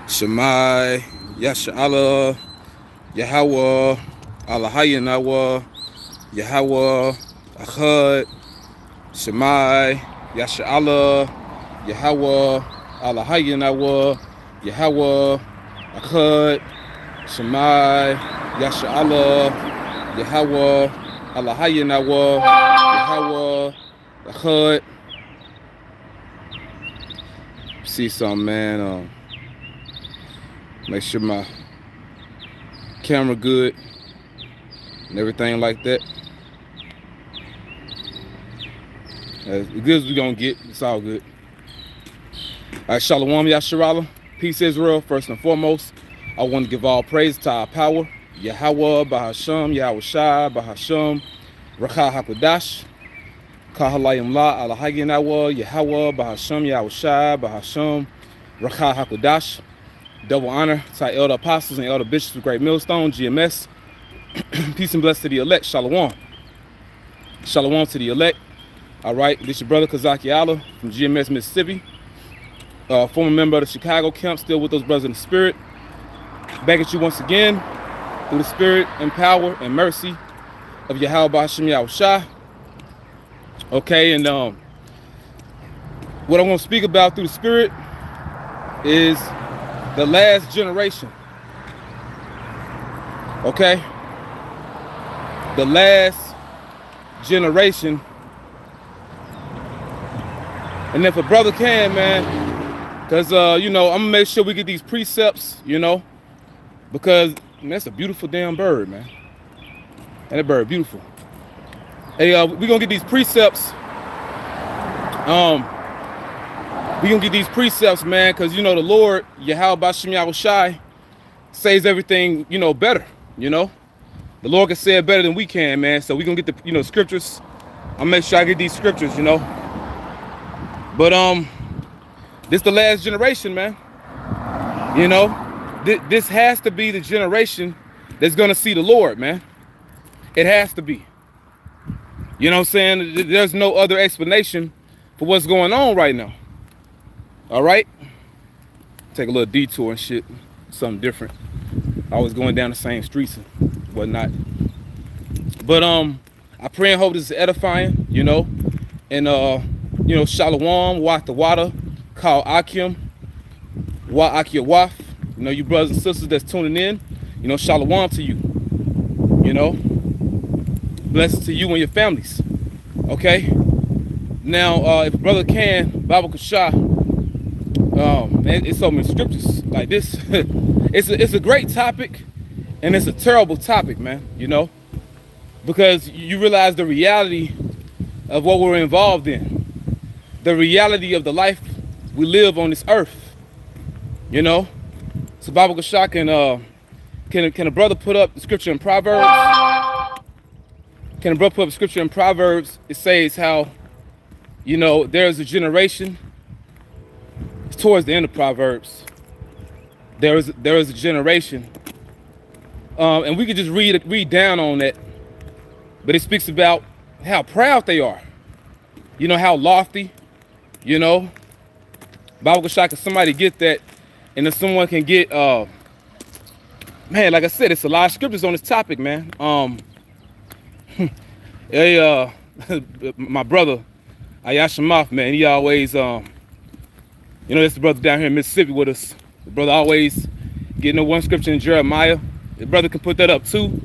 Shemai, Yasha'Allah, Yahweh, Allahayanawa, Yahweh, Ahad, Shemai, Yasha'Allah, Yahweh, Allahayanawa, Yahweh, Ahad, Shemai, Yasha'Allah, Yahweh, Allahayanawa, Yahweh, Ahad. See something, man. Make sure my camera good and everything like that. As good as we gonna get, it's all good. All right, Shalom, Yasharallah. Peace, Israel. First and foremost, I want to give all praise to our power, Yahweh, Bahasham, Yahweh Shai, Bahasham, Rakha Hakodash, Kahalayim La, Alahaginawa, Yahweh, Bahasham, Yahweh Shai, Bahasham, Rakha Hakodash. Double honor to our elder apostles and elder bishops of Great Millstone, GMS. Peace and blessings to the elect. Shalom. Shalom to the elect. All right, this your brother Kazaki Allah from GMS, Mississippi. Former member of the Chicago camp, still with those brothers in the spirit. Back at you once again through the spirit and power and mercy of Yahweh Ba'ashem Yahweh Shai. Okay, and what I want to speak about through the spirit is the last generation. Okay? The last generation. And if a brother can, man, because, I'm going to make sure we get these precepts, because man, that's a beautiful damn bird, man. And that bird, beautiful. Hey, we're going to get these precepts. We're going to get these precepts, man, because, the Lord, Yahweh Ba'ashem Yahweh Shai, says everything, better, The Lord can say it better than we can, man. So we're going to get the, scriptures. I'll make sure I get these scriptures, But, this the last generation, man. This has to be the generation that's going to see the Lord, man. It has to be. You know what I'm saying? There's no other explanation for what's going on right now. All right, take a little detour and shit, something different. Always going down the same streets and whatnot. But I pray and hope this is edifying, and Shalom, Wat the Wada, Kal Akim, Wa Akia Waf, you brothers and sisters that's tuning in, Shalom to you, blessings to you and your families. Okay, now if a brother can, Bible Kashah. Man, it's so many scriptures like this. it's a great topic, and it's a terrible topic, man. Because you realize the reality of what we're involved in, the reality of the life we live on this earth. So Bible Kashak can a brother put up the scripture in Proverbs? Can a brother put up scripture in Proverbs? It says how, there's a generation. Towards the end of Proverbs, there is a generation, and we could just read down on that, but it speaks about how proud they are, how lofty, Bible Kashak, if somebody get that, and if someone can get, man, like I said, it's a lot of scriptures on this topic, man. My brother Ayashimaf, man, he always that's the brother down here in Mississippi with us. The brother always getting the one scripture in Jeremiah. The brother can put that up too.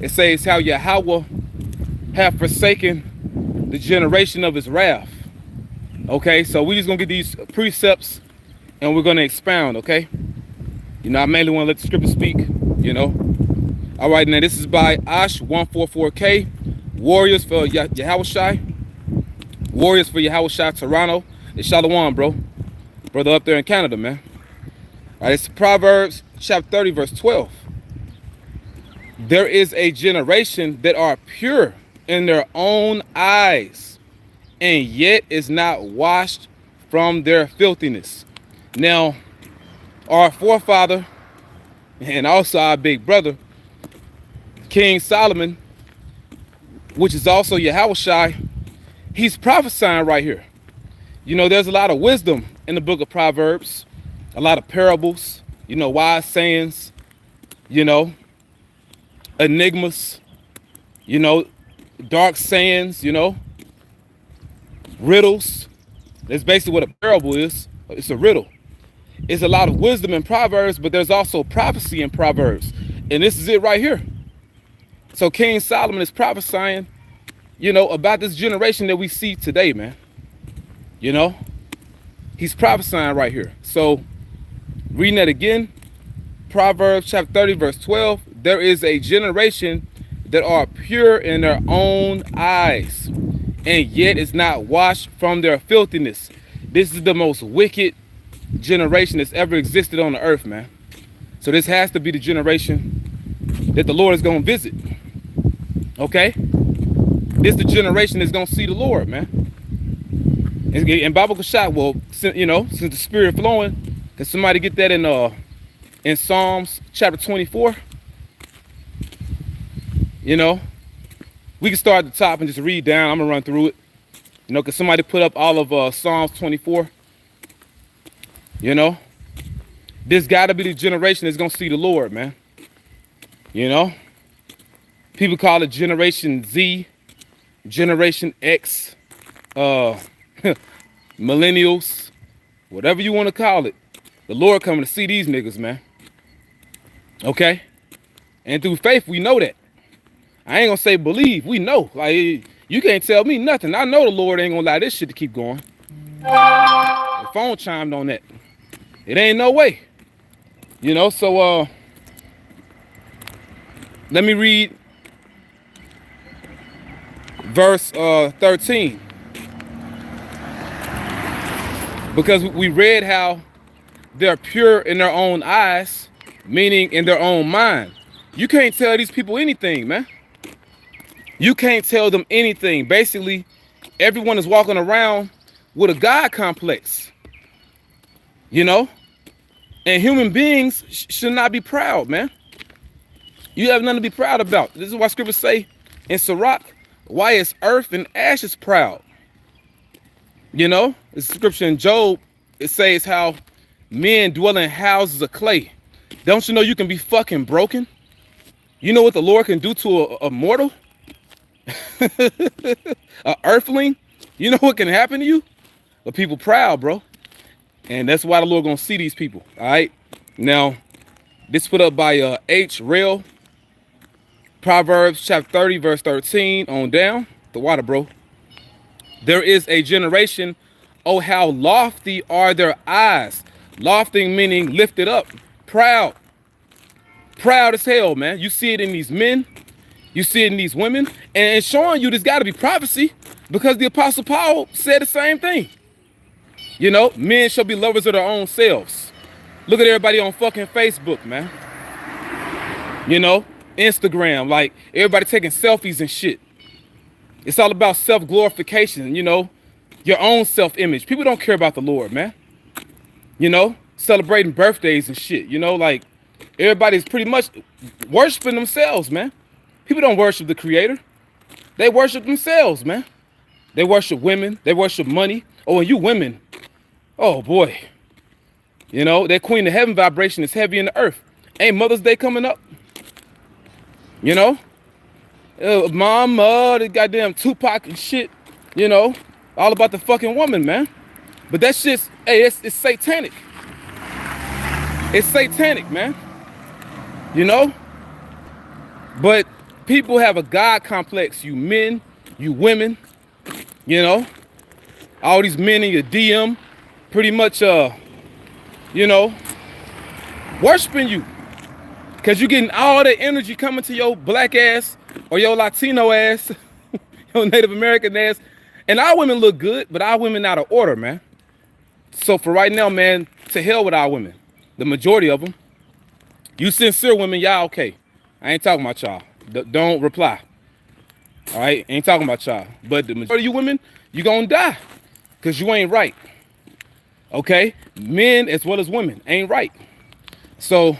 It says how Yahweh have forsaken the generation of his wrath. Okay, so we just gonna get these precepts and we're gonna expound, okay? I mainly want to let the scripture speak, All right, now this is by Ash 144K, Warriors for Yahweh Shai. Warriors for Yahweh Shai, Toronto. It's Shalom, bro. Brother up there in Canada, man. All right, it's Proverbs chapter 30, verse 12. There is a generation that are pure in their own eyes, and yet is not washed from their filthiness. Now, our forefather, and also our big brother, King Solomon, which is also Yahweh Shai, he's prophesying right here. There's a lot of wisdom in the book of Proverbs, a lot of parables, wise sayings, enigmas, dark sayings, riddles. That's basically what a parable is. It's a riddle. It's a lot of wisdom in Proverbs, but there's also prophecy in Proverbs. And this is it right here. So King Solomon is prophesying, about this generation that we see today, man. He's prophesying right here. So reading that again, Proverbs chapter 30, verse 12, there is a generation that are pure in their own eyes, and yet is not washed from their filthiness. This is the most wicked generation that's ever existed on the earth, man. So this has to be the generation that the Lord is going to visit. Okay? This is the generation that's going to see the Lord, man. And Bible shot, well, since the spirit flowing, can somebody get that in Psalms chapter 24? We can start at the top and just read down. I'm gonna run through it. Can somebody put up all of Psalms 24? This gotta be the generation that's gonna see the Lord, man. People call it Generation Z, Generation X, millennials, whatever you want to call it. The Lord coming to see these niggas, man. Okay? And through faith, we know that. I ain't gonna say believe, we know. Like, you can't tell me nothing. I know the Lord ain't gonna allow this shit to keep going. The phone chimed on that. It ain't no way. So let me read verse 13. Because we read how they're pure in their own eyes, meaning in their own mind. You can't tell these people anything, man. You can't tell them anything. Basically, everyone is walking around with a God complex. And human beings should not be proud, man. You have nothing to be proud about. This is why scriptures say in Sirach, why is earth and ashes proud? The scripture in Job, it says how men dwell in houses of clay. Don't you know you can be fucking broken? You know what the Lord can do to a mortal? A earthling? You know what can happen to you? But people proud, bro. And that's why the Lord gonna see these people. All right. Now, this put up by H. Rail. Proverbs chapter 30, verse 13 on down. The water, bro. There is a generation, oh, how lofty are their eyes. Lofty meaning lifted up. Proud. Proud as hell, man. You see it in these men. You see it in these women. And it's showing you there's got to be prophecy, because the Apostle Paul said the same thing. Men shall be lovers of their own selves. Look at everybody on fucking Facebook, man. Instagram, like everybody taking selfies and shit. It's all about self-glorification, your own self-image. People don't care about the Lord, man. Celebrating birthdays and shit, like everybody's pretty much worshiping themselves, man. People don't worship the Creator. They worship themselves, man. They worship women. They worship money. Oh, and you women, oh boy. That Queen of Heaven vibration is heavy in the earth. Ain't Mother's Day coming up? Mama, the goddamn Tupac and shit, all about the fucking woman, man. But that shit's, hey, it's satanic. It's satanic, man. But people have a God complex, you men, you women, all these men in your DM, pretty much, worshiping you. Because you're getting all that energy coming to your black ass or your Latino ass, your Native American ass. And our women look good, but our women out of order, man. So for right now, man, to hell with our women. The majority of them. You sincere women, y'all okay. I ain't talking about y'all. Don't reply. All right? Ain't talking about y'all. But the majority of you women, you gonna die. Because you ain't right. Okay? Men as well as women ain't right. So,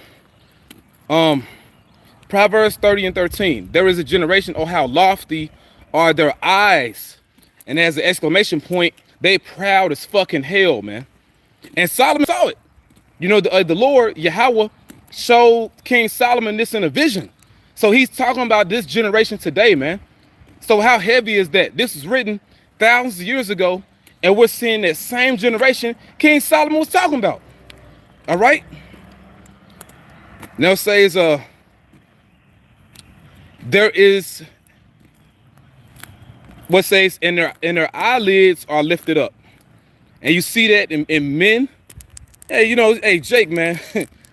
Proverbs 30 and 13. There is a generation, oh, how lofty are their eyes. And as an exclamation point, they proud as fucking hell, man. And Solomon saw it. You know, the Lord, Yahweh, showed King Solomon this in a vision. So he's talking about this generation today, man. So how heavy is that? This was written thousands of years ago, and we're seeing that same generation King Solomon was talking about. All right? Now it says, there is, what says, and their eyelids are lifted up. And you see that in men. Hey, you know, hey, Jake, man.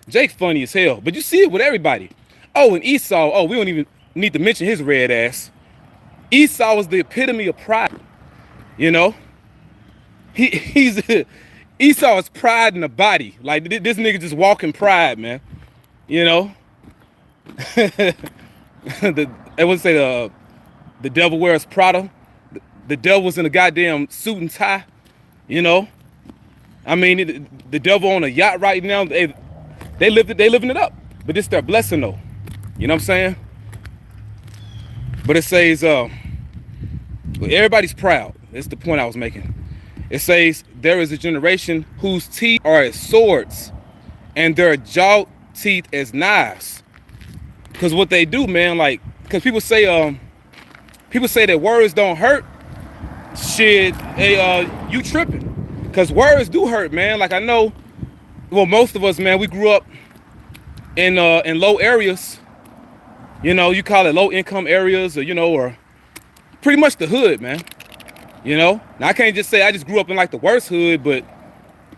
Jake funny as hell. But you see it with everybody. Oh, and Esau. Oh, we don't even need to mention his red ass. Esau was the epitome of pride. You know? He's Esau is pride in the body. Like, this nigga just walking pride, man. You know? I would say the devil wears Prada. The devil's in a goddamn suit and tie. You know? I mean, the devil on a yacht right now, they living it up. But this their blessing though. You know what I'm saying? But it says, everybody's proud. That's the point I was making. It says, there is a generation whose teeth are as swords and their jaw teeth as knives. Because what they do, man, like, because people say that words don't hurt. Shit, you tripping. Because words do hurt, man. Like, I know, well, most of us, man, we grew up in low areas. You know, you call it low income areas, or, you know, or pretty much the hood, man. You know, now I can't just say I just grew up in like the worst hood, but,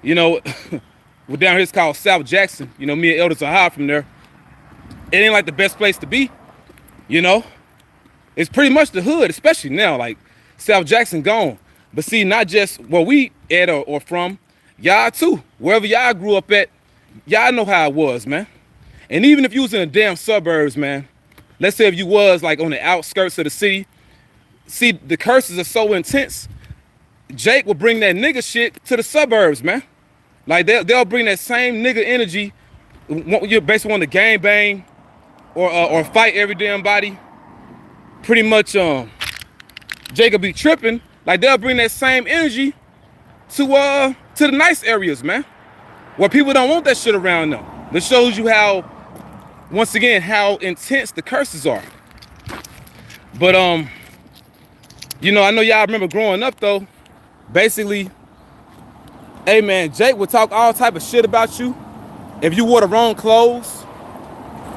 you know, we're down here, it's called South Jackson. You know, me and Elders are high from there. It ain't like the best place to be, you know. It's pretty much the hood, especially now, like South Jackson gone. But see, not just where we at or from, y'all too. Wherever y'all grew up at, y'all know how it was, man. And even if you was in the damn suburbs, man, let's say if you was like on the outskirts of the city, see, the curses are so intense, Jake will bring that nigga shit to the suburbs, man. Like, they'll bring that same nigga energy. You basically want to gang bang or fight every damn body. Pretty much, Jake will be tripping. Like, they'll bring that same energy to the nice areas, man, where people don't want that shit around them. That shows you how, once again, how intense the curses are. But you know, I know y'all remember growing up though. Basically, hey man, Jake would talk all type of shit about you if you wore the wrong clothes.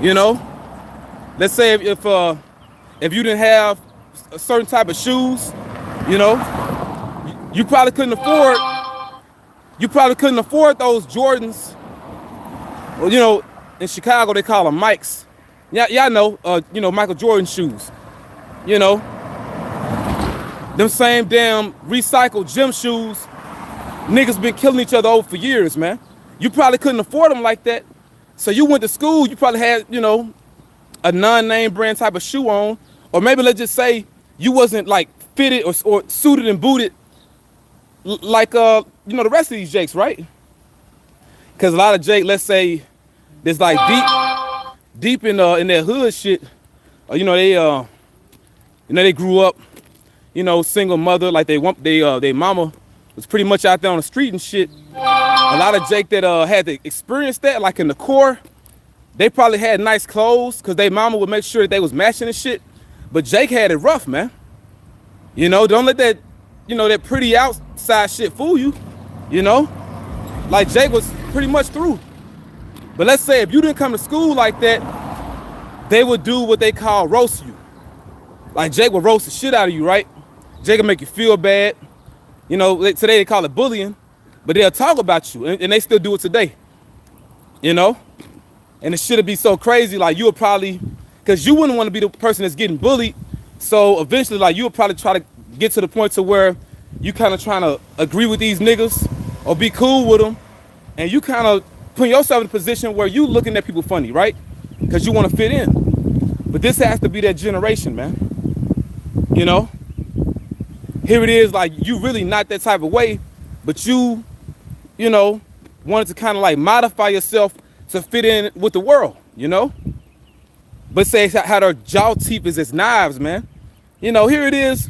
You know, let's say if you didn't have a certain type of shoes, you know, you probably couldn't afford those Jordans. Well, you know, in Chicago they call them Mikes. Yeah, y'all know, you know, Michael Jordan shoes. You know, them same damn recycled gym shoes. Niggas been killing each other over for years, man. You probably couldn't afford them like that. So you went to school, you probably had, you know, a non-name brand type of shoe on. Or maybe let's just say you wasn't like fitted or suited and booted like, you know, the rest of these Jakes, right? Because a lot of Jake, let's say, there's like deep in their hood shit. You know, they grew up, you know, single mother, like they mama was pretty much out there on the street and shit. A lot of Jake that had to experience that, like in the core, they probably had nice clothes because they mama would make sure that they was matching and shit. But Jake had it rough, man. You know, don't let that, you know, that pretty outside shit fool you. You know, like Jake was pretty much through. But let's say if you didn't come to school like that, they would do what they call roast you. Like Jake would roast the shit out of you, right? Jake would make you feel bad. You know, today they call it bullying, but they'll talk about you, and they still do it today. You know? And the shit'd be so crazy, like you would probably, because you wouldn't want to be the person that's getting bullied, so eventually, like, you would probably try to get to the point to where you kind of trying to agree with these niggas or be cool with them, and you kind of put yourself in a position where you looking at people funny, right? Because you want to fit in. But this has to be that generation, man. You know? Here it is, like, you really not that type of way, but you know, wanted to kind of like modify yourself to fit in with the world, you know? But say how their jaw teeth is as knives, man. You know, here it is.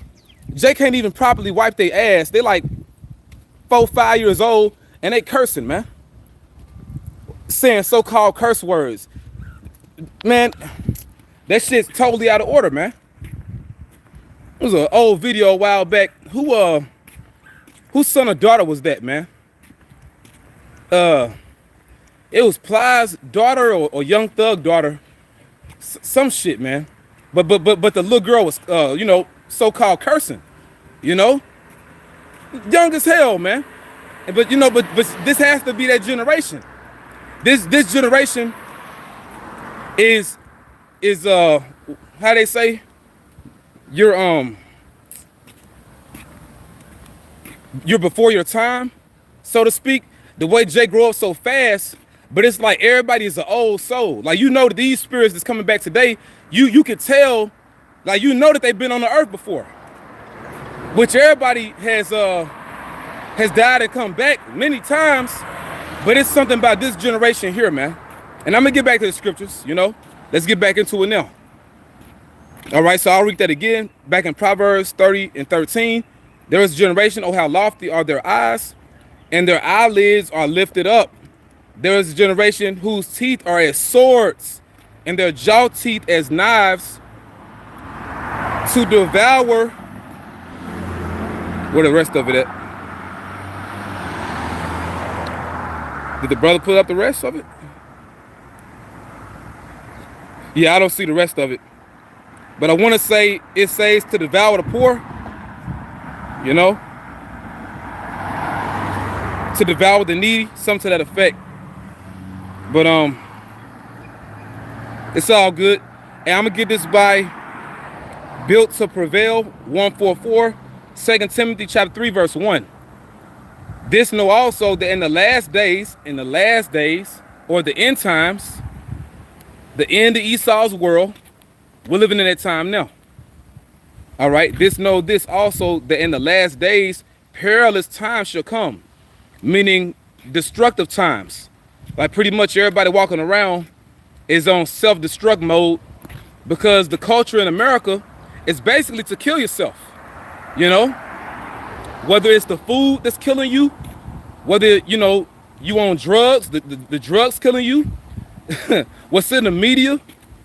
Jay can't even properly wipe their ass. They like 4, 5 years old and they cursing, man. saying so-called curse words. Man, that shit's totally out of order, man. It was an old video a while back. Whose son or daughter was that, man? It was Plies' daughter or Young Thug daughter. Some shit, man. But the little girl was, so-called cursing, young as hell, man. But this has to be that generation. This generation is how they say, you're before your time, so to speak. The way Jay grew up so fast, but it's like everybody is an old soul. Like, that these spirits that's coming back today, you could tell, like, that they've been on the earth before. Which everybody has died and come back many times, but it's something about this generation here, man. And I'm gonna get back to the scriptures, Let's get back into it now. All right, so I'll read that again. Back in Proverbs 30:13, there is a generation, oh how lofty are their eyes, and their eyelids are lifted up. There is a generation whose teeth are as swords, and their jaw teeth as knives, to devour. Where the rest of it at? Did the brother put up the rest of it? Yeah, I don't see the rest of it. But I want to say it says to devour the poor, to devour the needy, something to that effect. But it's all good. And I'm gonna get this by Built to Prevail 144, 2 Timothy chapter 3 verse 1. This know also that in the last days, or the end times, the end of Esau's world, we're living in that time now. All right, this also that in the last days, perilous times shall come, meaning destructive times. Like pretty much everybody walking around is on self-destruct mode because the culture in America is basically to kill yourself. Whether it's the food that's killing you, whether you on drugs, the drugs killing you, what's in the media,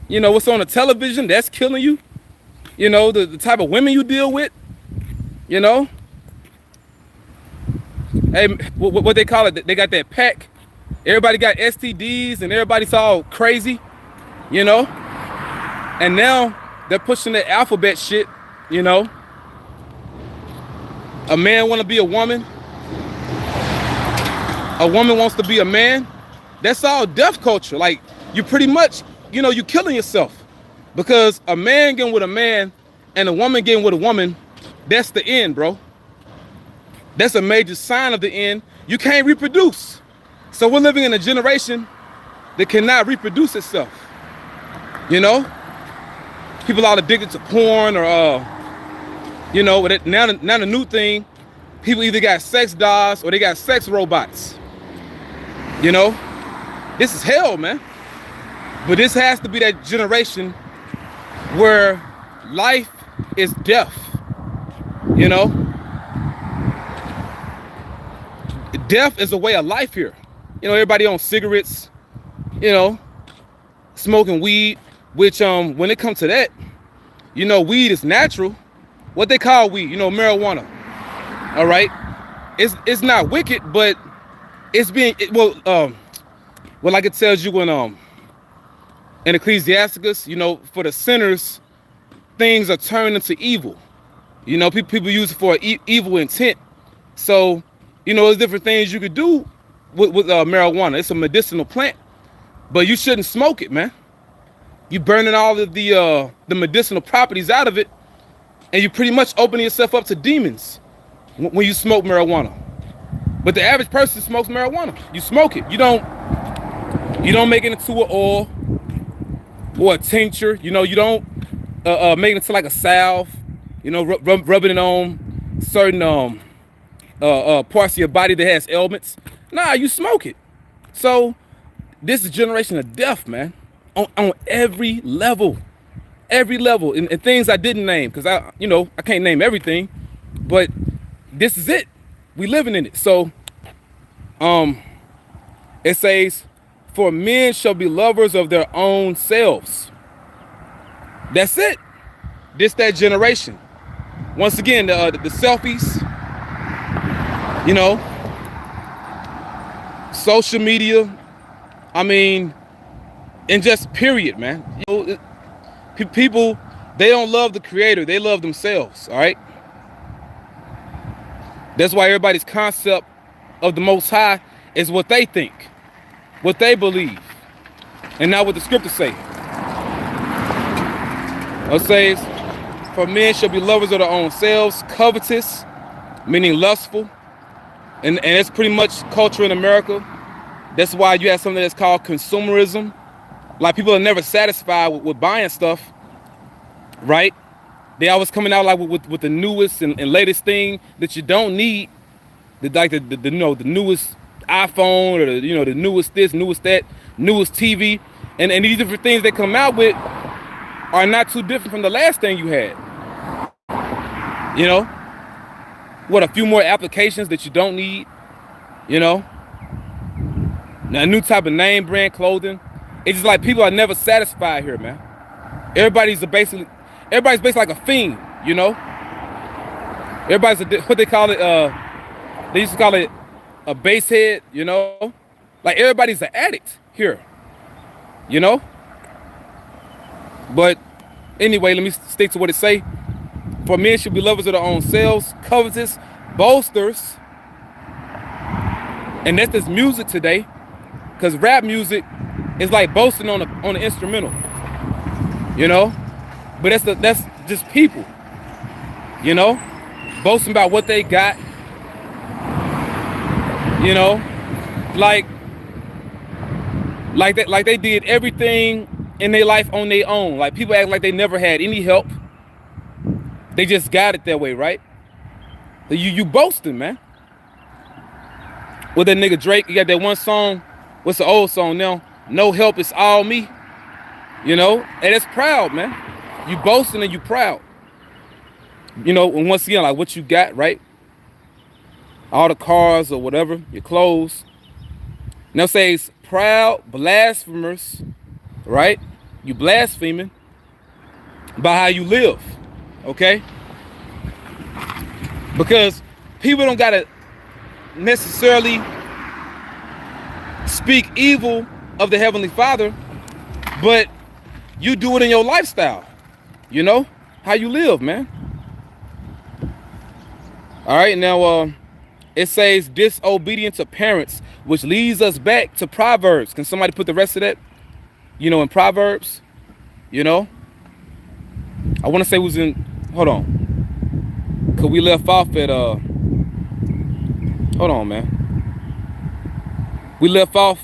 what's on the television that's killing you, the type of women you deal with, hey, what they call it, they got that pack. Everybody got STDs and everybody's all crazy, and now they're pushing that alphabet shit, A man want to be a woman. A woman wants to be a man. That's all death culture. Like, you pretty much, you killing yourself. Because a man getting with a man and a woman getting with a woman, that's the end, bro. That's a major sign of the end. You can't reproduce. So we're living in a generation that cannot reproduce itself. People are addicted to porn or, now the new thing, people either got sex dolls or they got sex robots. This is hell, man. But this has to be that generation where life is death. Death is a way of life here. Everybody on cigarettes, smoking weed, which when it comes to that, weed is natural. What they call weed, marijuana. All right, it's not wicked, but it's being like it tells you in Ecclesiasticus, for the sinners, things are turned into evil. People use it for evil intent. So, there's different things you could do with marijuana. It's a medicinal plant, but you shouldn't smoke it, man. You burning all of the medicinal properties out of it, and you pretty much opening yourself up to demons when you smoke marijuana. But the average person smokes marijuana. You smoke it. You don't make it into an oil or a tincture. You don't make it into like a salve. Rubbing it on certain parts of your body that has ailments. Nah, you smoke it. So this is a generation of death, man. On every level. And things I didn't name because I can't name everything, but this is it. We living in it. So it says for men shall be lovers of their own selves. That's it. This that generation. Once again, the selfies, you know, social media. I mean, and just period, man. You know, people, they don't love the creator. They love themselves, all right? That's why everybody's concept of the Most High is what they think, what they believe, and not what the scriptures say. It says, for men shall be lovers of their own selves, covetous, meaning lustful. And it's pretty much culture in America. That's why you have something that's called consumerism. Like, people are never satisfied with buying stuff, right? They always coming out like with the newest and latest thing that you don't need. Like the newest iPhone, or the newest this, newest that, newest TV. And these different things they come out with are not too different from the last thing you had. You know? What, a few more applications that you don't need? You know? Now, a new type of name brand clothing. It's just like people are never satisfied here, man. Everybody's basically like a fiend, you know? Everybody's what they call it, they used to call it a base head, you know? Like, everybody's an addict here, you know? But anyway, let me stick to what it say. For men should be lovers of their own selves, covetous, boasters. And that's this music today, because rap music is like boasting on the instrumental, you know? But that's just people, you know? Boasting about what they got, you know? Like they did everything in their life on their own. Like, people act like they never had any help. They just got it that way, right? You boasting, man. With that nigga Drake, you got that one song. What's the old song now? No help, it's all me. You know? And it's proud, man. You boasting and you proud. You know, and once again, like, what you got, right? All the cars or whatever, your clothes. Now it says proud blasphemers, right? You blaspheming by how you live, okay? Because people don't gotta necessarily speak evil of the Heavenly Father, but you do it in your lifestyle, you know? How you live, man. All right, now it says disobedient to parents, which leads us back to Proverbs. Can somebody put the rest of that, you know, in Proverbs? You know? I want to say it was in, hold on. Cause we left off at, hold on, man. We left off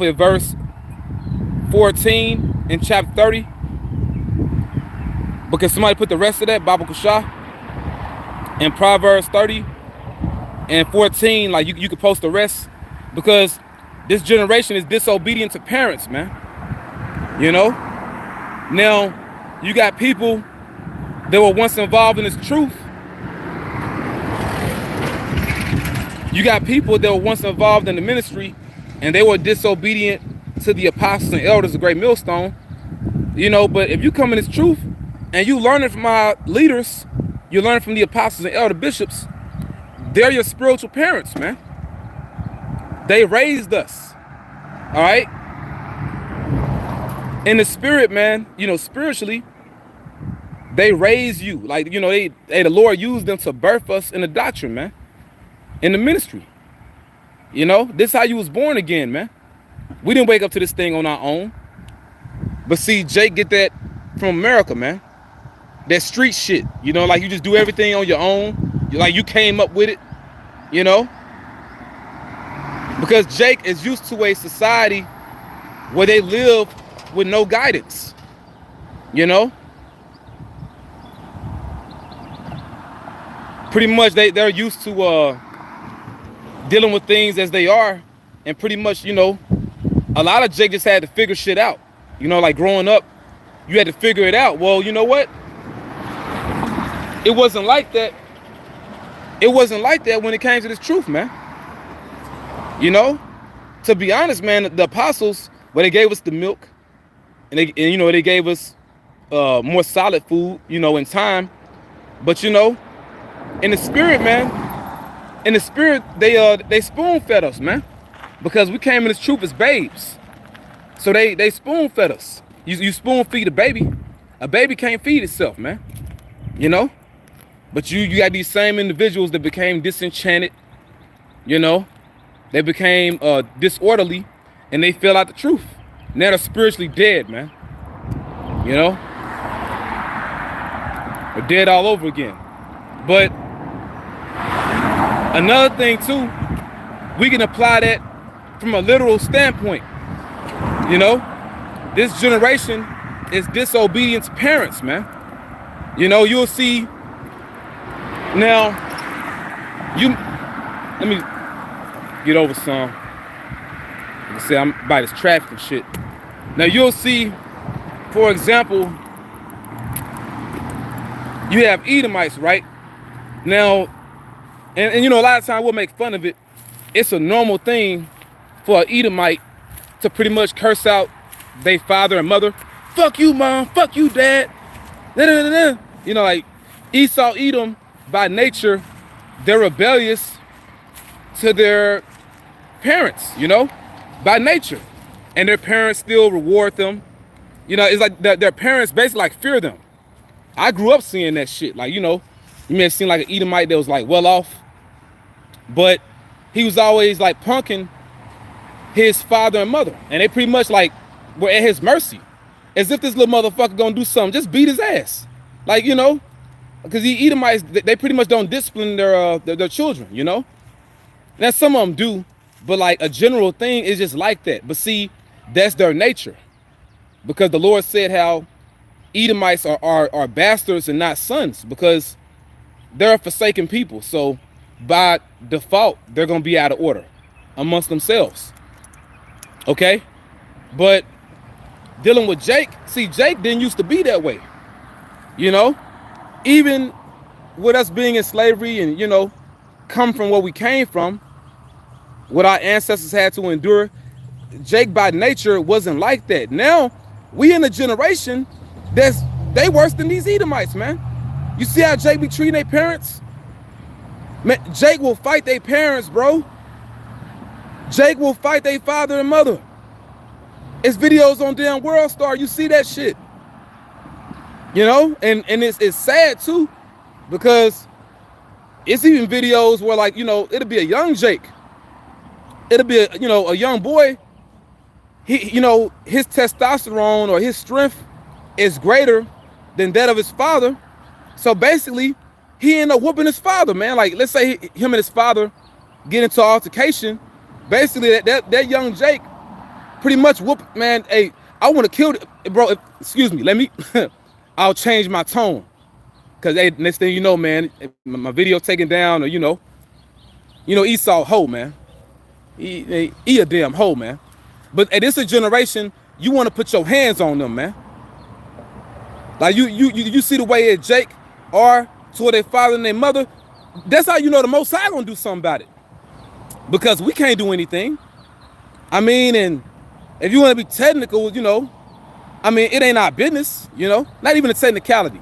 at verse 14 in chapter 30. But can somebody put the rest of that, Baba Kushah, in Proverbs 30 and 14? Like, you could post the rest, because this generation is disobedient to parents, man. You know? Now, you got people that were once involved in this truth. You got people that were once involved in the ministry, and they were disobedient to the apostles and elders, a great millstone. You know, but if you come in this truth and you learn it from our leaders, you learn from the apostles and elder bishops, they're your spiritual parents, man. They raised us, all right? In the spirit, man, you know, spiritually, they raise you. Like, you know, the Lord used them to birth us in the doctrine, man. In the ministry. You know, this is how you was born again, man. We didn't wake up to this thing on our own. But see, Jake get that from America, man. That street shit. You know, like, you just do everything on your own. Like, you came up with it, you know? Because Jake is used to a society where they live with no guidance, you know? Pretty much they're used to dealing with things as they are, and pretty much, you know, a lot of Jake just had to figure shit out. You know, like, growing up, you had to figure it out. Well, you know what? It wasn't like that. It wasn't like that when it came to this truth, man. You know? to be honest, man, the apostles, well, they gave us the milk, and they gave us more solid food, in time. But in the spirit, man, they spoon fed us, man, because we came in this truth as babes. So they spoon fed us. You spoon feed a baby. A baby can't feed itself, man. But you got these same individuals that became disenchanted. They became disorderly, and they fell out the truth. Now they're spiritually dead, man. They're dead all over again. But another thing too, we can apply that from a literal standpoint. This generation is disobedience parents, man. You'll see now. Let me get over some. Like I said, I'm by this traffic and shit. Now you'll see, for example, you have Edomites, right? Now, and a lot of times we'll make fun of it. It's a normal thing for an Edomite to pretty much curse out their father and mother. Fuck you, mom. Fuck you, dad. Like Esau, Edom, by nature, they're rebellious to their parents, by nature. And their parents still reward them. It's like their parents basically like fear them. I grew up seeing that shit. Like, you may have seen like an Edomite that was like well off, but he was always like punking his father and mother. And they pretty much like were at his mercy. As if this little motherfucker gonna do something, just beat his ass. Like, because the Edomites, they pretty much don't discipline their children, Now some of them do, but like a general thing is just like that. But see, that's their nature. Because the Lord said how Edomites are bastards and not sons, because they're a forsaken people. So by default, they're gonna be out of order amongst themselves. Okay? But dealing with Jake, see, Jake didn't used to be that way. Even with us being in slavery and, come from where we came from, what our ancestors had to endure, Jake by nature wasn't like that. Now, we in a generation they worse than these Edomites, man. You see how Jake be treating their parents? Man, Jake will fight their parents, bro. Jake will fight their father and mother. It's videos on damn World Star. You see that shit. And it's sad too, because it's even videos where like, it'll be a young Jake. It'll be a young boy. He, his testosterone or his strength is greater than that of his father. So basically, he ended up whooping his father, man. Like, let's say him and his father get into an altercation. Basically, that young Jake pretty much whooped, man. Hey, I want to kill, bro. Excuse me. Let me. I'll change my tone, cause hey, next thing you know, man, my video taken down, or Esau hoe, man. He a damn hoe, man. But this a generation you want to put your hands on them, man. Like you see the way that Jake are toward their father and their mother. That's how the Most High gonna do something about it, because we can't do anything. I mean, and if you want to be technical, it ain't our business, not even a technicality.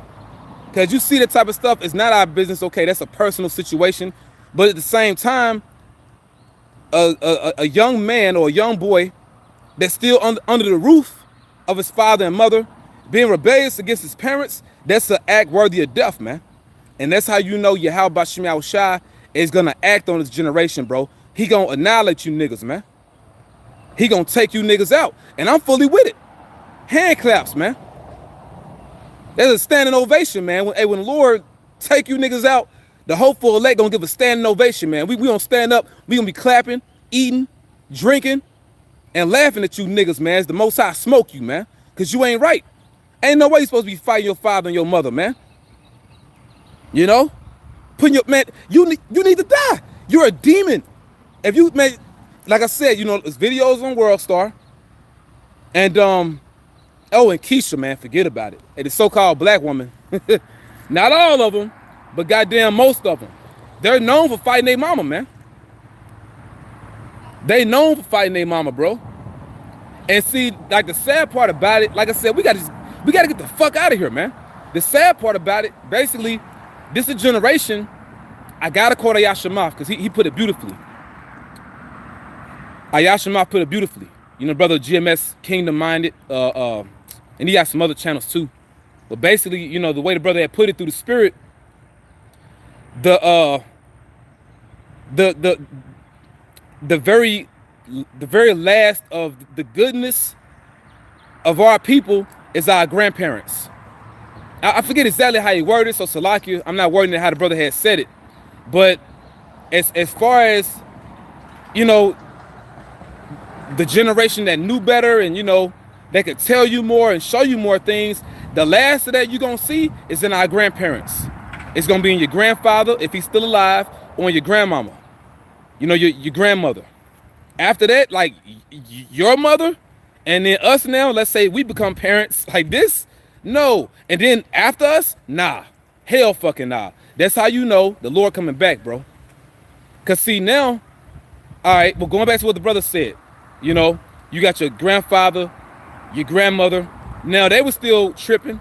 Because you see that type of stuff, it's not our business. Okay, that's a personal situation. But at the same time, a young man or a young boy that's still under the roof of his father and mother, being rebellious against his parents, that's an act worthy of death, man. And that's how Yahweh Bashim Yahushua is going to act on this generation, bro. He going to annihilate you niggas, man. He going to take you niggas out. And I'm fully with it. Hand claps, man. There's a standing ovation, man. When the Lord take you niggas out, the hopeful elect gonna give a standing ovation, man. We gonna stand up. We gonna be clapping, eating, drinking, and laughing at you niggas, man. It's the Most High smoke you, man. Because you ain't right. Ain't no way you supposed to be fighting your father and your mother, man. Putting your, man, you need to die. You're a demon. If you, man, like I said, there's videos on World Star. And, oh, and Keisha, man, forget about it. And the so-called black woman. Not all of them, but goddamn most of them. They're known for fighting their mama, man. They known for fighting their mama, bro. And see, like the sad part about it, like I said, we gotta get the fuck out of here, man. The sad part about it, basically, this is a generation. I gotta quote Ayashimaf because he put it beautifully. Ayashimaf put it beautifully. You know, brother GMS Kingdom Minded, and he got some other channels too. But basically, you know, the way the brother had put it through the spirit, the very last of the goodness of our people is our grandparents. I forget exactly how he worded it, so Salakia, I'm not wording it how the brother had said it. But as far as, you know, the generation that knew better and, you know, that could tell you more and show you more things, the last of that you're going to see is in our grandparents. It's going to be in your grandfather, if he's still alive, or in your grandmama. You know, your grandmother. After that, like, your mother, and then us now, let's say we become parents like this, no. And then after us, nah. Hell fucking nah. That's how you know the Lord coming back, bro. Because see now, all right, well, going back to what the brother said, you know, you got your grandfather, your grandmother. Now, they were still tripping.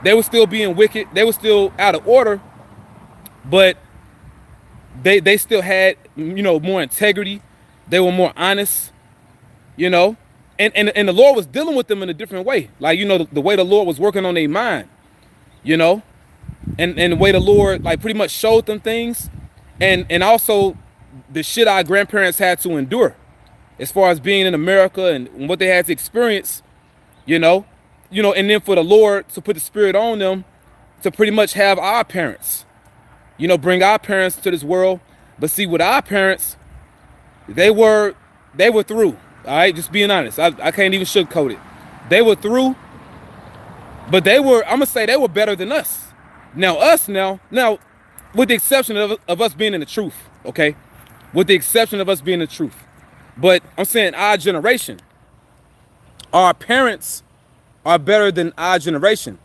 They were still being wicked. They were still out of order. But they still had, you know, more integrity. They were more honest, you know. And the Lord was dealing with them in a different way. Like, you know, the way the Lord was working on their mind, you know. And the way the Lord, like, pretty much showed them things. And also the shit our grandparents had to endure. As far as being in America and what they had to experience, you know, and then for the Lord to put the spirit on them to pretty much have our parents, you know, bring our parents to this world. But see, with our parents, they were through, all right, just being honest. I can't even sugarcoat it. They were through, but I'm going to say they were better than us. Now, with the exception of us being in the truth, okay? With the exception of us being in the truth. But I'm saying our generation, our parents are better than our generation.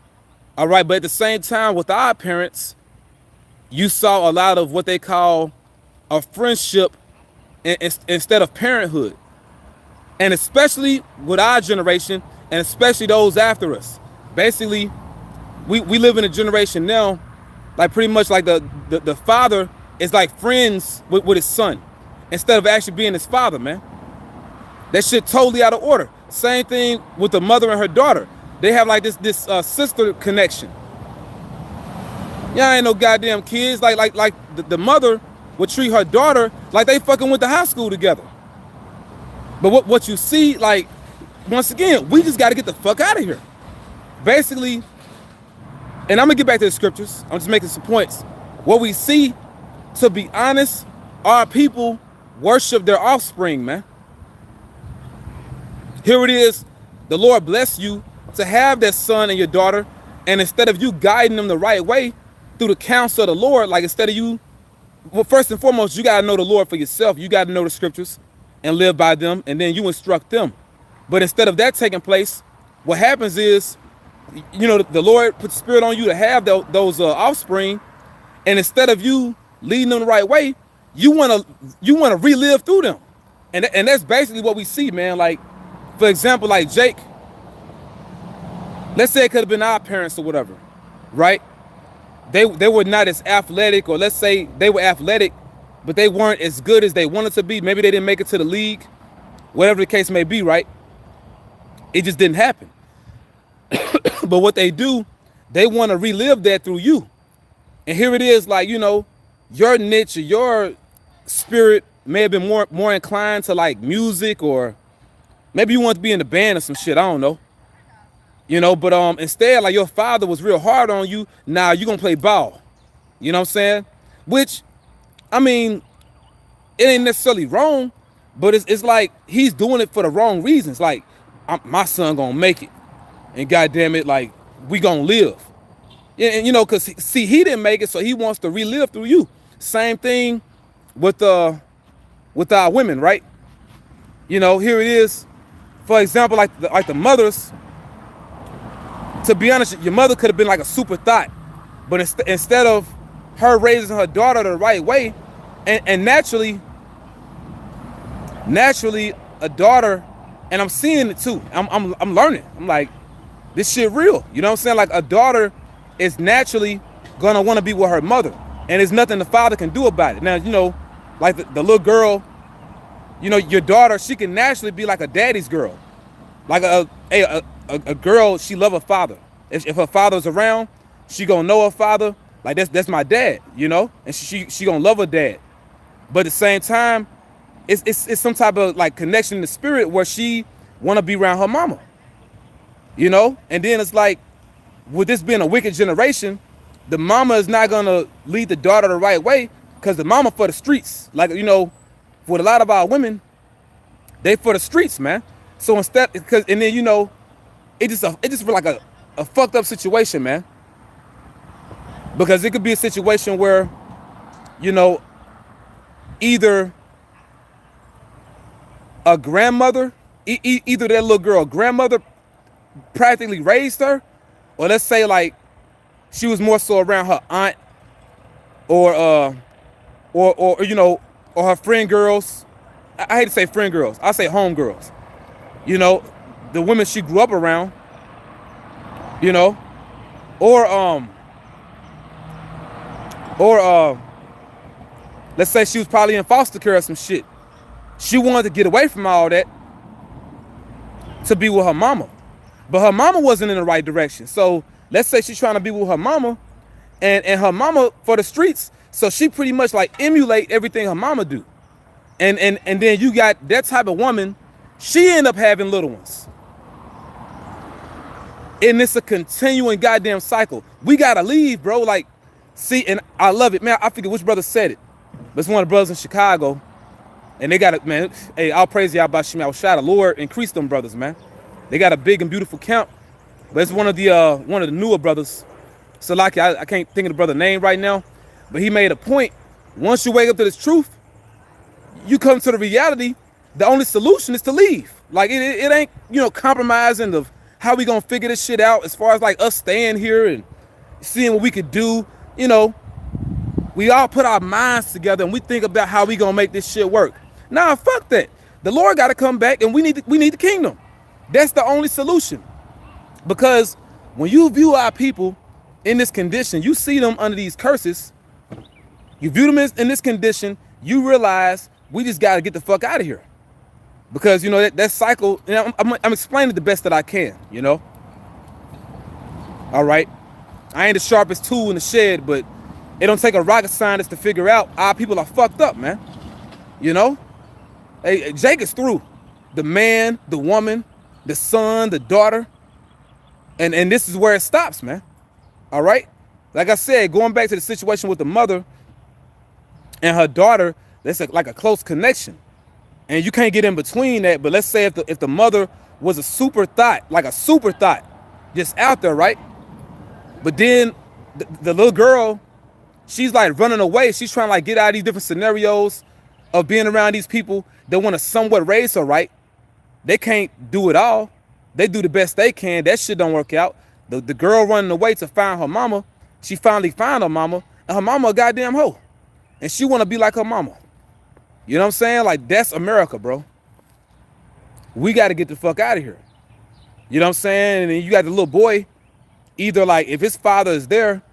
All right, but at the same time with our parents, you saw a lot of what they call a friendship instead of parenthood. And especially with our generation, and especially those after us. Basically, we live in a generation now, like pretty much like the father is like friends with his son, instead of actually being his father, man. That shit totally out of order. Same thing with the mother and her daughter. They have like this sister connection. Y'all ain't no goddamn kids. Like the mother would treat her daughter like they fucking went to high school together. But what you see, like, once again, we just got to get the fuck out of here. Basically, and I'm gonna get back to the scriptures. I'm just making some points. What we see, to be honest, our people worship their offspring, man. Here it is. The Lord bless you to have that son and your daughter, and instead of you guiding them the right way through the counsel of the Lord, like instead of you, well, first and foremost, you gotta know the Lord for yourself. You gotta know the scriptures and live by them, and then you instruct them. But instead of that taking place, what happens is, you know, the Lord put the spirit on you to have those offspring, and instead of you leading them the right way, you wanna relive through them, and that's basically what we see, man. Like, for example, like Jake. Let's say it could have been our parents or whatever, right? They were not as athletic, or let's say they were athletic, but they weren't as good as they wanted to be. Maybe they didn't make it to the league, whatever the case may be, right? It just didn't happen. But what they do, they want to relive that through you. And here it is, like, you know, your niche or your spirit may have been more inclined to like music, or maybe you want to be in the band or some shit, I don't know. You know, but instead, like, your father was real hard on you. Now you're gonna play ball. You know what I'm saying? Which, I mean, it ain't necessarily wrong, but it's like he's doing it for the wrong reasons. Like, my son gonna make it, and goddamn it, like, we gonna live. And you know, cause see, he didn't make it, so he wants to relive through you. Same thing with our women, right? You know, here it is. For example, like the mothers. To be honest, your mother could have been like a super thought, but instead of her raising her daughter the right way, and naturally, Naturally, a daughter, and I'm seeing it too. I'm learning. I'm like, this shit real. You know what I'm saying? Like a daughter is naturally gonna want to be with her mother, and there's nothing the father can do about it. Now, like the little girl, your daughter, she can naturally be like a daddy's girl, like a girl. She love her father. If her father's around, she gonna know her father. Like that's my dad, and she gonna love her dad. But at the same time, it's some type of like connection in the spirit where she wanna be around her mama, And then it's like, with this being a wicked generation, the mama is not gonna lead the daughter the right way, because the mama for the streets. Like, with a lot of our women, they for the streets, man. So instead, and then it just feel like a fucked up situation, man. Because it could be a situation where, either a grandmother, either that little girl grandmother practically raised her, or let's say like she was more so around her aunt, or or her friend girls. I hate to say friend girls, I say home girls. The women she grew up around. Or let's say she was probably in foster care or some shit. She wanted to get away from all that to be with her mama, but her mama wasn't in the right direction. So let's say she's trying to be with her mama, and her mama for the streets. So she pretty much like emulate everything her mama do, and then you got that type of woman. She end up having little ones, and it's a continuing goddamn cycle. We gotta leave, bro. Like, see, and I love it, man. I forget which brother said it, but it's one of the brothers in Chicago, and they got it, man. Hey, I'll praise y'all about Shema. The Lord increase them brothers, man. They got a big and beautiful camp, but it's one of the newer brothers. So like I can't think of the brother's name right now, but he made a point. Once you wake up to this truth, you come to the reality. The only solution is to leave. Like it ain't compromising of how we gonna figure this shit out as far as like us staying here and seeing what we could do. We all put our minds together and we think about how we gonna make this shit work. Nah, fuck that. The Lord got to come back, and we need the kingdom. That's the only solution. Because when you view our people in this condition, you see them under these curses. You view them in this condition, you realize we just got to get the fuck out of here. Because that cycle. I'm explaining it the best that I can. All right. I ain't the sharpest tool in the shed, but it don't take a rocket scientist to figure out our people are fucked up, man. Hey, Jake is through. The man, the woman, the son, the daughter, and this is where it stops, man. All right. Like I said, going back to the situation with the mother and her daughter, that's like a close connection, and you can't get in between that. But let's say if the mother was a super thought, just out there, right? But then the little girl, she's like running away. She's trying to like get out of these different scenarios of being around these people that want to somewhat raise her, right? They can't do it all. They do the best they can. That shit don't work out. The girl running away to find her mama, she finally found her mama, and her mama a goddamn hoe. And she want to be like her mama. You know what I'm saying? Like, that's America, bro. We got to get the fuck out of here. You know what I'm saying? And then you got the little boy, either like if his father is there,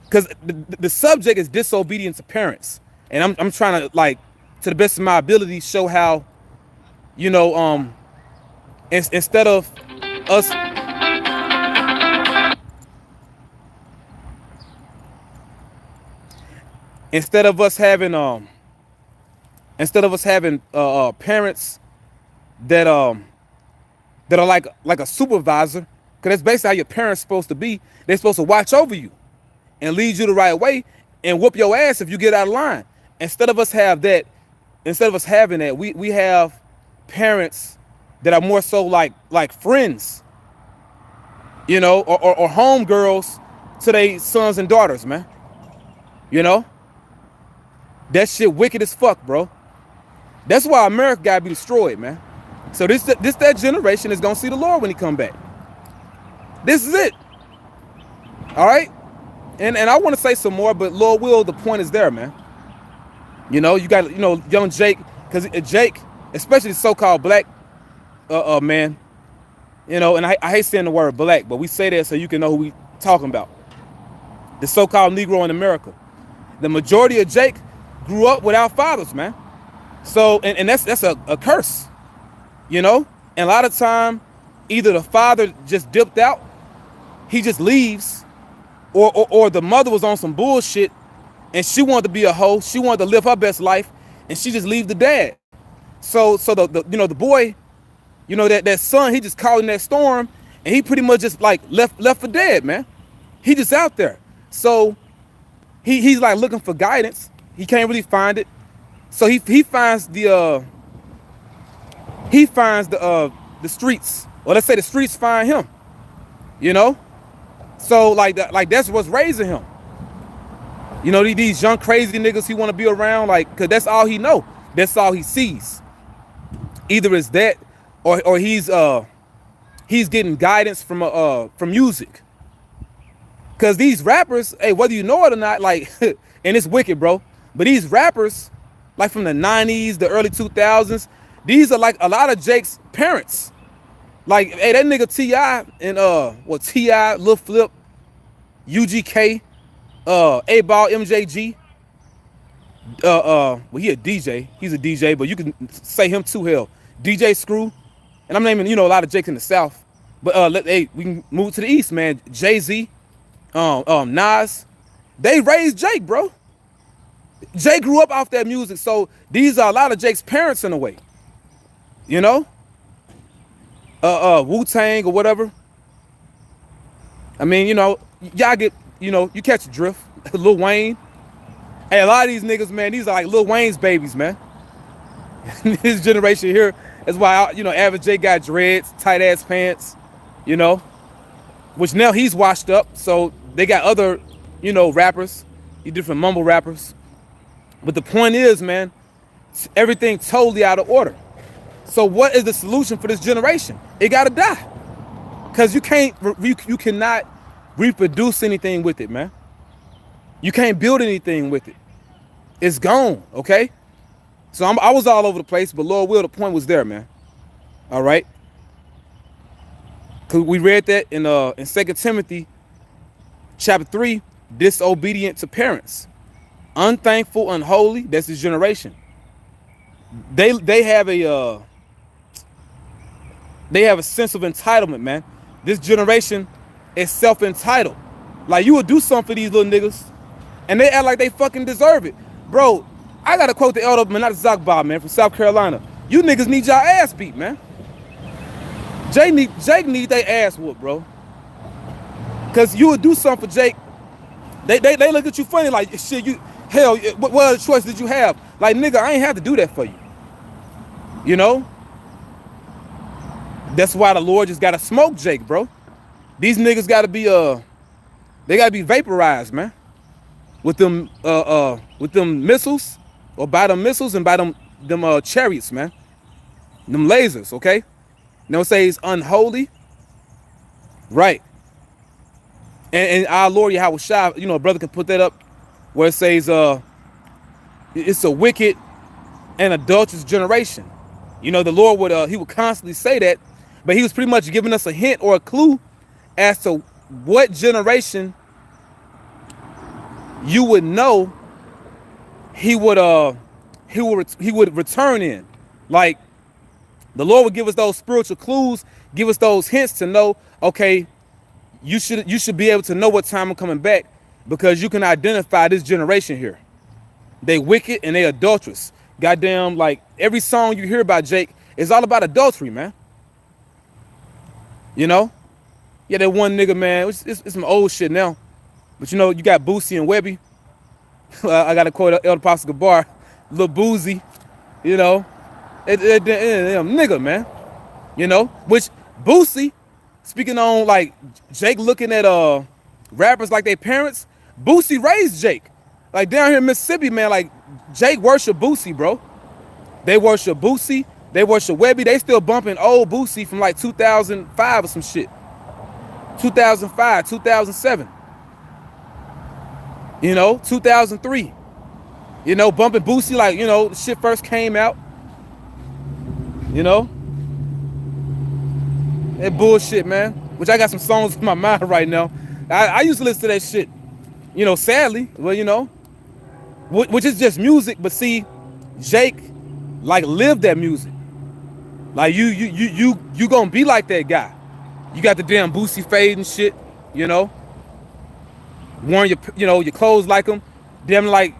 because the subject is disobedience to parents. And I'm trying to, like, to the best of my ability, show how, instead of us having parents that are like a supervisor, because that's basically how your parents supposed to be. They're supposed to watch over you and lead you the right way and whoop your ass if you get out of line. Instead of us having that, we have parents that are more so like friends, or home girls to their sons and daughters, man. That shit wicked as fuck, bro. That's why America gotta be destroyed, man. So that generation is gonna see the Lord when he come back. This is it. All right? And I want to say some more, but Lord will, the point is there, man. You got, young Jake Because Jake, especially the so-called black man, you know, and I hate saying the word black, but we say that so you can know who we talking about. The so-called Negro in America. The majority of Jake grew up without fathers, man. So, and that's a curse, you know? And a lot of time, either the father just dipped out, he just leaves, or the mother was on some bullshit and she wanted to be a hoe, she wanted to live her best life, and she just leave the dad. So the you know, the boy, you know, that son, he just caught in that storm, and he pretty much just like left for dead, man. He just out there. So he's like looking for guidance. He can't really find it. So he finds the streets, or let's say the streets find him. You know, so like that's what's raising him. You know, these young crazy niggas he want to be around, like, cause that's all he know. That's all he sees. Either it's that, or he's getting guidance from music. Cause these rappers, hey, whether you know it or not, like, and it's wicked, bro. But these rappers, like from the 90s, the early 2000s, these are like a lot of Jake's parents. Like, hey, that nigga T.I. and T.I., Lil Flip, UGK, A-Ball, MJG. Well, he a DJ. He's a DJ, but you can say him too, hell. DJ Screw. And I'm naming, you know, a lot of Jakes in the South. But hey, we can move to the East, man. Jay-Z, Nas. They raised Jake, bro. Jake grew up off that music, so these are a lot of Jake's parents in a way. You know? Wu-Tang or whatever. I mean, you know, y'all get, you know, you catch the drift. Lil Wayne. Hey, a lot of these niggas, man, these are like Lil Wayne's babies, man. This generation here is why, you know, Average J got dreads, tight ass pants, you know, which now he's washed up. So they got other, you know, rappers, these different mumble rappers. But the point is, man, everything totally out of order. So what is the solution for this generation? It gotta die. Cause you cannot reproduce anything with it, man. You can't build anything with it. It's gone, okay? So I was all over the place, but Lord will, the point was there, man. All right? Cause we read that in 2 Timothy chapter 3, disobedient to parents. Unthankful, unholy, that's his generation. They have a sense of entitlement, man. This generation is self-entitled. Like, you would do something for these little niggas, and they act like they fucking deserve it. Bro, I gotta quote the elder Manat Zakba, man, from South Carolina. You niggas need y'all ass beat, man. Jake need their ass whooped, bro. Cause you would do something for Jake. They look at you funny like, shit, you, hell, what other choice did you have? Like, nigga, I ain't have to do that for you. You know? That's why the Lord just gotta smoke Jake, bro. These niggas gotta be they gotta be vaporized, man. With them missiles, or by them missiles and by them chariots, man. Them lasers, okay? You know it says unholy. Right. And our Lord Yahweh Shai, you know, a brother can put that up where it says it's a wicked and adulterous generation. You know, the Lord would he would constantly say that, but he was pretty much giving us a hint or a clue as to what generation you would know he would return in. Like, the Lord would give us those spiritual clues, give us those hints to know, okay, you should be able to know what time I'm coming back, because you can identify this generation here. They wicked and they adulterous. Goddamn, like, every song you hear about Jake is all about adultery, man. You know? Yeah, that one nigga, man, it's some old shit now. But you know, you got Boosie and Webby. I got to quote Elder Apostle Gabar, Lil Boozy, you know. Nigga, man. You know, which Boosie, speaking on like Jake looking at rappers like their parents, Boosie raised Jake. Like down here in Mississippi, man, like Jake worship Boosie, bro. They worship Boosie, they worship Webby. They still bumping old Boosie from like 2005 or some shit. 2005, 2007. You know, 2003. You know, bumping Boosie like, you know, the shit first came out. You know? That bullshit, man. Which I got some songs in my mind right now. I used to listen to that shit, you know, sadly. Well, you know, which is just music. But see, Jake, like, lived that music. Like, you gonna be like that guy. You got the damn Boosie fade and shit, you know. Wearing your, you know, your clothes like him. Damn, like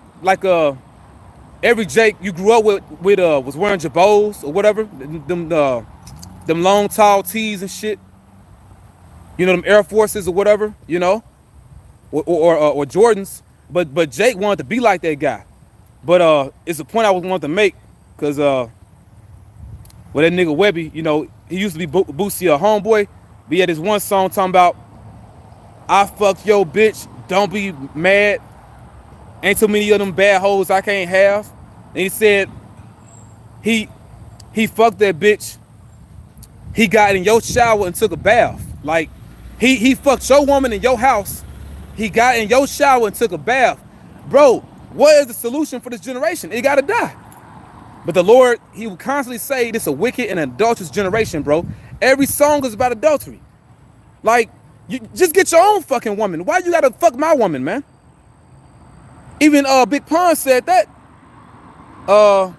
every Jake you grew up with was wearing Jabos or whatever. Them long tall tees and shit. You know, them Air Forces or whatever, you know, or Jordans. But Jake wanted to be like that guy. But it's a point I wanted to make, cause well, that nigga Webby, you know, he used to be Boosie a homeboy. But he had this one song talking about, I fucked your bitch, don't be mad. Ain't too many of them bad hoes I can't have. And he said he fucked that bitch. He got in your shower and took a bath. Like, he fucked your woman in your house. He got in your shower and took a bath. Bro, what is the solution for this generation? It gotta die. But the Lord, he would constantly say this is a wicked and adulterous generation, bro. Every song is about adultery. Like, you just get your own fucking woman. Why you gotta fuck my woman, man? Even Big Pun said that. On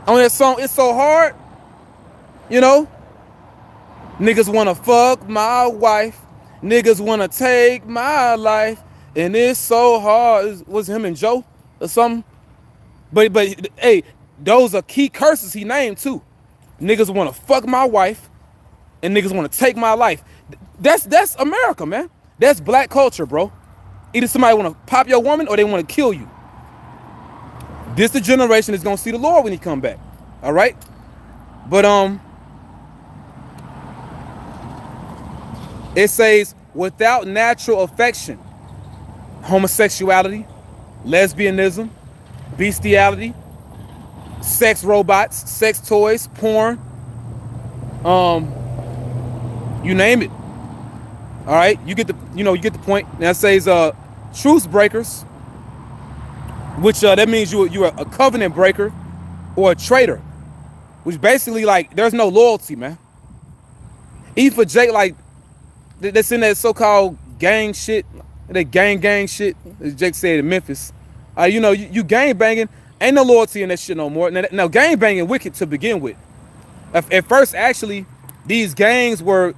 that song, It's So Hard. You know? Niggas wanna fuck my wife. Niggas wanna take my life. And it's so hard. Was him and Joe or something? But hey, those are key curses he named too. Niggas wanna fuck my wife and niggas wanna take my life. That's America, man. That's black culture, bro. Either somebody wanna pop your woman or they wanna kill you. This the generation is gonna see the Lord when he come back. All right? But it says, without natural affection, homosexuality, lesbianism, bestiality, sex robots, sex toys, porn, you name it. All right, you get the point. Now it says truce breakers, which that means you are a covenant breaker or a traitor, which basically, like, there's no loyalty, man. Even for Jake, like, that's in that so-called gang shit, that gang shit, as Jake said in Memphis. You know, you gang banging, ain't no loyalty in that shit no more. Now gang banging wicked to begin with. At first, actually, these gangs were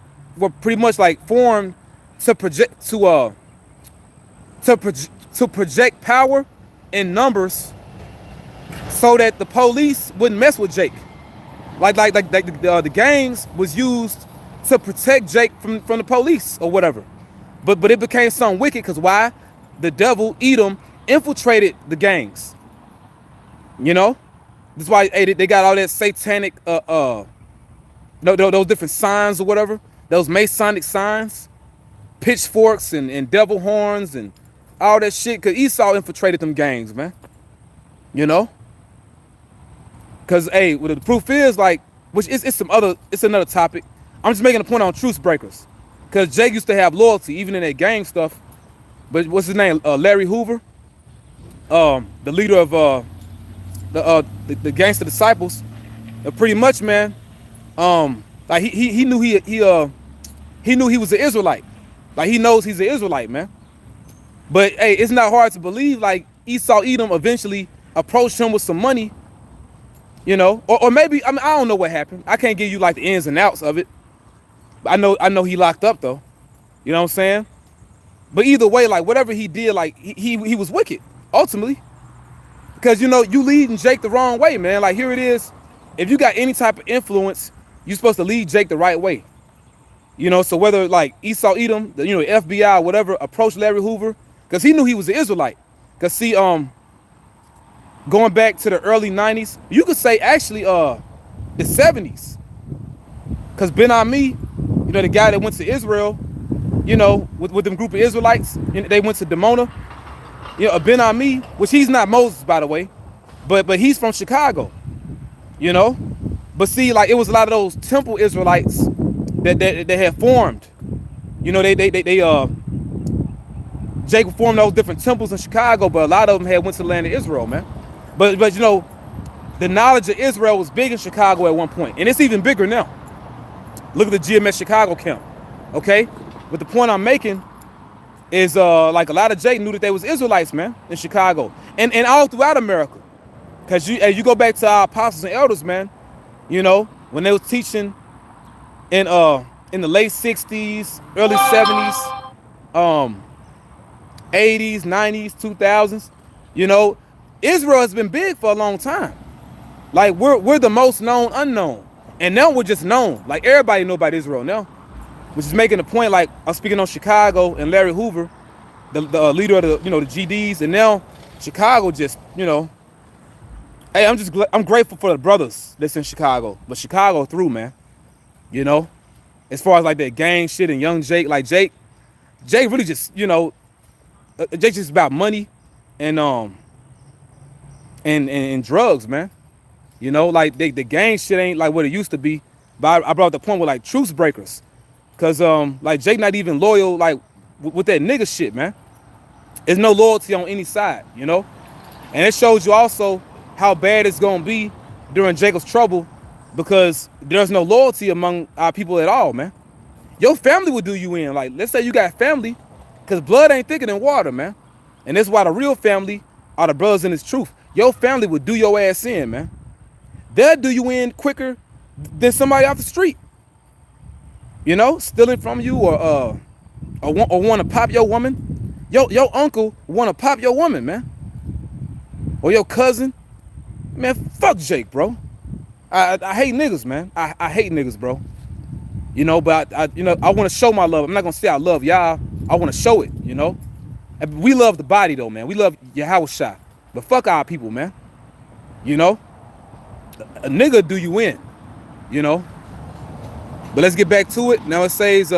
pretty much like formed to project power in numbers, so that the police wouldn't mess with Jake. Like the gangs was used to protect Jake from the police or whatever. But it became something wicked, because why? The devil, Edom, infiltrated the gangs. You know? That's why they got all that satanic those different signs or whatever. Those Masonic signs. Pitchforks and devil horns and all that shit. Because Esau infiltrated them gangs, man. You know? Because, hey, what the proof is, like, which it's another topic. I'm just making a point on truce breakers. Because Jake used to have loyalty, even in that gang stuff. But what's his name? Larry Hoover. The leader of the gangster disciples. Pretty much, man. Like he knew he knew he was an Israelite. Like, he knows he's an Israelite, man. But hey, it's not hard to believe, like, Esau Edom eventually approached him with some money. You know, or maybe, I mean, I don't know what happened. I can't give you like the ins and outs of it. But I know he locked up though. You know what I'm saying? But either way, like, whatever he did, like, he was wicked ultimately. Because, you know, you leading Jake the wrong way, man. Like, here it is. If you got any type of influence, you're supposed to lead Jake the right way. You know, so whether like Esau Edom, the FBI or whatever, approached Larry Hoover, because he knew he was an Israelite. Because see, going back to the early 90s, you could say actually the 70s. Because Ben Ami, you know, the guy that went to Israel, you know, with them group of Israelites, they went to Dimona. You know, Ben Ami, which he's not Moses, by the way, but he's from Chicago, you know. But see, like, it was a lot of those temple Israelites that had formed. You know, Jacob formed those different temples in Chicago, but a lot of them had went to the land of Israel, man. But you know, the knowledge of Israel was big in Chicago at one point, and it's even bigger now. Look at the GMS Chicago camp, okay? But the point I'm making is like a lot of Jake knew that they was Israelites, man, in Chicago and all throughout America. Cause as you go back to our apostles and elders, man, you know, when they was teaching in the late 60s, early 70s, 80s, 90s, 2000s, you know, Israel has been big for a long time. Like we're the most known unknown. And now we're just known. Like everybody know about Israel now. Which is making the point, like I'm speaking on Chicago and Larry Hoover, the leader of the, you know, the GDs, and now Chicago just, you know, hey, I'm grateful for the brothers that's in Chicago, but Chicago through, man, you know, as far as like that gang shit and young Jake, like Jake really just, you know, Jake just about money and drugs, man, you know, like the gang shit ain't like what it used to be. But I brought up the point with like truce breakers. Cause like Jake not even loyal like with that nigga shit, man. There's no loyalty on any side, you know? And it shows you also how bad it's gonna be during Jacob's trouble, because there's no loyalty among our people at all, man. Your family will do you in. Like, let's say you got family, cause blood ain't thicker than water, man. And that's why the real family are the brothers in this truth. Your family will do your ass in, man. They'll do you in quicker than somebody off the street. You know, stealing from you or want to pop your woman. Your uncle want to pop your woman, man. Or your cousin. Man, fuck Jake, bro. I hate niggas, man. I hate niggas, bro. You know, but I want to show my love. I'm not going to say I love y'all. I want to show it, you know. We love the body, though, man. We love Yahushua. But fuck our people, man. You know. A nigga do you in, you know. But let's get back to it. Now it says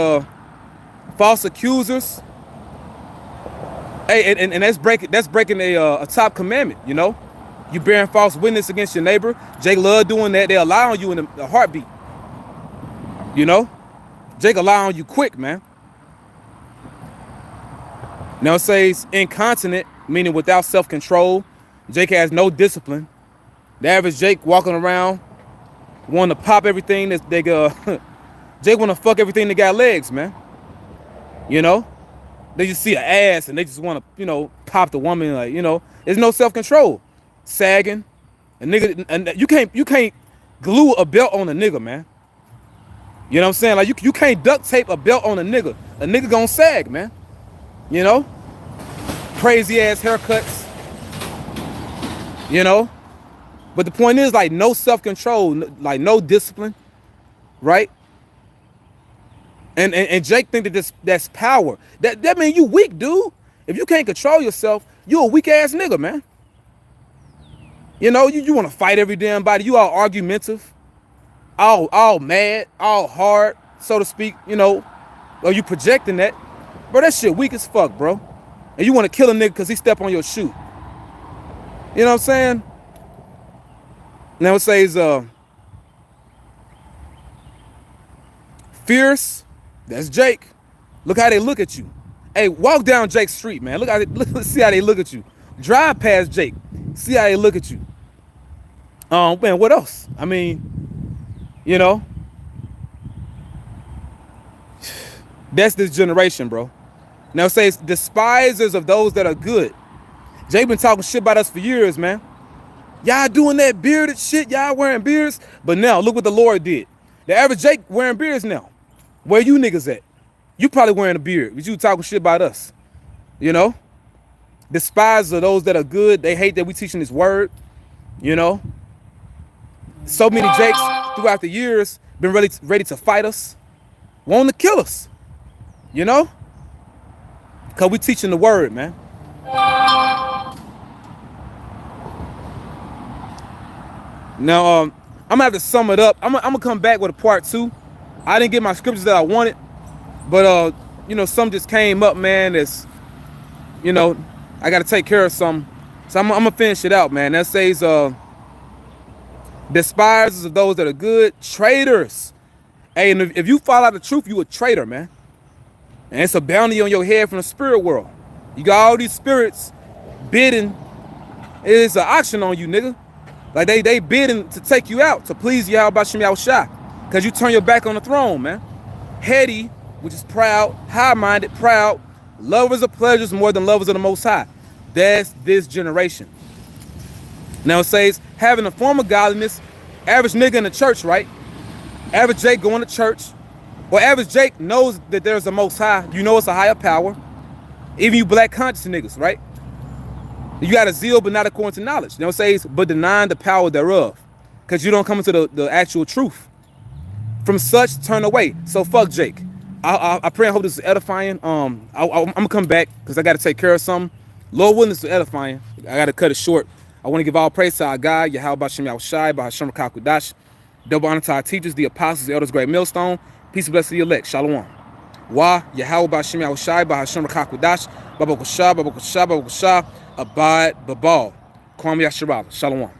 false accusers. Hey, and that's breaking a top commandment, you know. You bearing false witness against your neighbor. Jake love doing that. They allow you in a heartbeat. You know? Jake allow on you quick, man. Now it says incontinent, meaning without self-control. Jake has no discipline. The average Jake walking around want to pop everything that they Jake want to fuck everything that got legs, man. You know? They just see an ass and they just want to, you know, pop the woman, like, you know. There's no self-control. Sagging. A nigga, and you can't glue a belt on a nigga, man. You know what I'm saying? Like, you can't duct tape a belt on a nigga. A nigga gonna sag, man. You know? Crazy ass haircuts. You know? But the point is, like, no self-control, like, no discipline, right? And Jake think that that's power. That mean you weak, dude. If you can't control yourself, you a weak ass nigga, man. You know, you want to fight every damn body. You all argumentative, all mad, all hard, so to speak. You know, or you projecting that, bro. That shit weak as fuck, bro. And you want to kill a nigga because he stepped on your shoe. You know what I'm saying? Now it says fierce. That's Jake. Look how they look at you. Hey, walk down Jake's street, man. See how they look at you. Drive past Jake. See how they look at you. Man, what else? I mean, you know, that's this generation, bro. Now it says despisers of those that are good. Jake been talking shit about us for years, man. Y'all doing that bearded shit. Y'all wearing beards. But now, look what the Lord did. The average Jake wearing beards now. Where you niggas at? You probably wearing a beard, but you talking shit about us. You know? Despisers of those that are good. They hate that we teaching this word. You know? So many Jakes throughout the years been ready to fight us. Wanting to kill us. You know? Because we teaching the word, man. Now, I'm gonna have to sum it up. I'm gonna come back with a part 2. I didn't get my scriptures that I wanted, but you know, some just came up, man. That's, you know, I gotta take care of some. So I'm gonna finish it out, man. That says despisers of those that are good, traitors. Hey, and if you fall out the truth, you a traitor, man. And it's a bounty on your head from the spirit world. You got all these spirits bidding. It's an auction on you, nigga. Like they bidding to take you out to please Yahweh Shem Yahushua. Because you turn your back on the throne, man. Heady, which is proud, high-minded, proud, lovers of pleasures more than lovers of the Most High. That's this generation. Now it says, having a form of godliness, average nigga in the church, right? Average Jake going to church. Or average Jake knows that there's a Most High. You know it's a higher power. Even you black conscious niggas, right? You got a zeal, but not according to knowledge. You know what it says? But denying the power thereof. Because you don't come into the actual truth. From such, turn away. So fuck Jake. I pray and hope this is edifying. I'm going to come back because I got to take care of something. Lord willing, this is edifying. I got to cut it short. I want to give all praise to our God, Yahweh Shem Yahushai, by Hashem Kakudash. Double honor to our teachers, the apostles, the elders, great millstone. Peace and blessing to the elect. Shalom. Wa Yahweh Shem Yahushai, by Hashem Kakudash. Babakosha, Babakosha, Babakosha. Abad, Babal. Kwame Yasharab. Shalom.